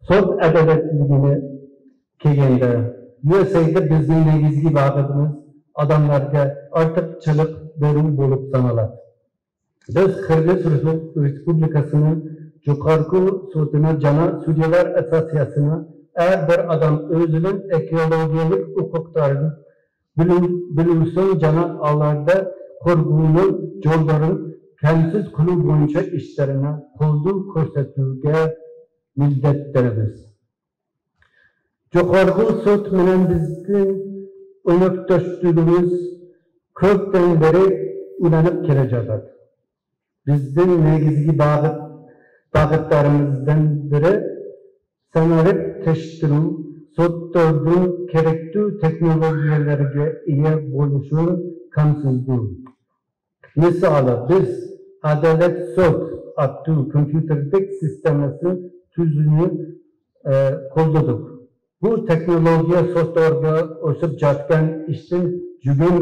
Sot adaletligini kelgende USA'da bizning negizgi vaqtimiz odamlarga ortiqchilik berib bo'lib sanaladi. Biz Qirg'iz Respublikasining Yuqorgi sudini jana sudyalar assotsiatsiyasini her bir adam özünün ekologiyalik huquqlarini biluvsin jana alarda qo'rg'uvni yo'llarini kamsiz qilib bo'yicha ishlarini qo'ldan ko'rsatuvga millatlarimiz. Yuqorgi sud bilan bizning o'rtoqdoshligimiz ko'pdan beri ulanib kelayotir. Bizning negizgi bağıtlarımızdan biri sanaret teştiru, sottorduğun gerekli teknolojilerine iyi oluşu kamsızlığı. Mesela biz adalet sot adlı kompüterdeki sistemesi tüzüğünü kolladık. Bu teknolojiye sottorda osip jatkan işin jügün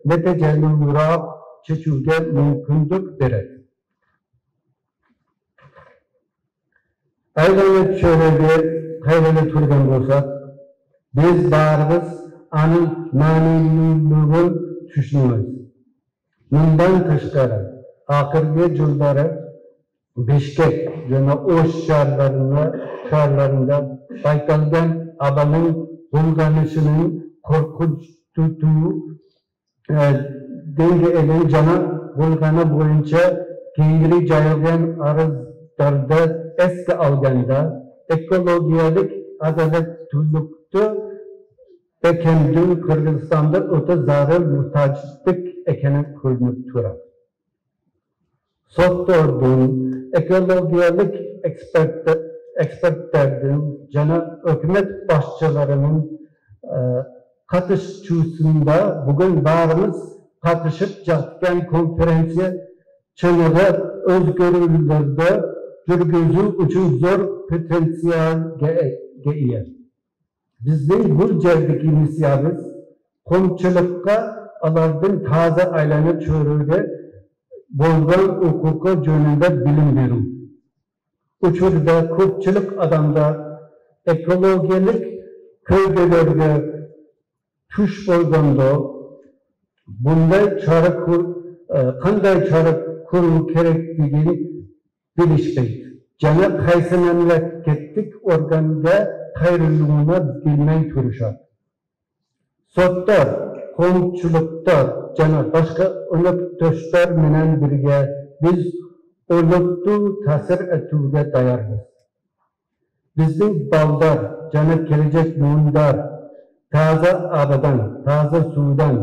neticeli uğraq çeçuge mümkündük beredi. Aylanıp şöyle bir hayranı turgan olsak, biz barımız anın manililiğini düşünüyoruz. Bundan tışkara, akırge yılları Bişkek ve Oş şarlarında baykalgan abanın bulganışının korkunç tutuğu denge elin cana bulganı boyunca kengiri jayılgan arızlarda eski alganda ekologiyalik adalet tuzluktu ekemdi Kırgızistan'da öte zarı muhtaçlık ekeni koyunup turadi. Sottorduğun ekologiyalik ekspertlerden jana hükümet başçılarının katışçısında bugün barımız katışıp jatkan konferansiya çanağı özgürlüklerde yürgüzü üçün zor potansiyelga ega. Bizning bu jerdagi missiyamiz qo'mchilikqa alardan taza aylanib cho'riga bo'lgan huquqi jo'nida bilim beru. Uchurda ko'pchilik odamlar ekologiyalik ko'rgalarga tush bo'lganda bunday chora qanday chora ko'rish kerakligini bilishmaydi. Jana qaysi mamlakatlik organga qayrilugini bilmay turishadi. Sotlar, qo'mchiliklar, jana boshqa o'rtoqdoshlar bilan birga biz o'rnatib ta'sir etuvga tayyormiz. Bizning baldar, jana kelajak yo'llar, toza obadan, toza suvdan,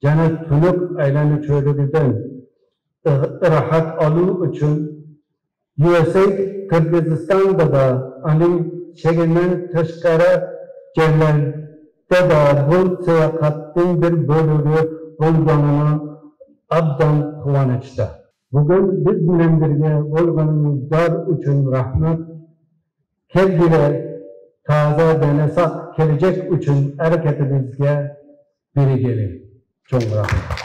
jana tunuq aylanib cho'rigidan rohat olish uchun USA Kırgızistan'da da aning chegidan tashqari joylarda da bu sayohatning bir bo'ligi bo'lganini abdan quvonachda. Bugun biz bilan birga bo'lganingizlar uchun rahmat. Kelgilar toza danasak kelajak uchun harakatimizga birga. Çok rahmat.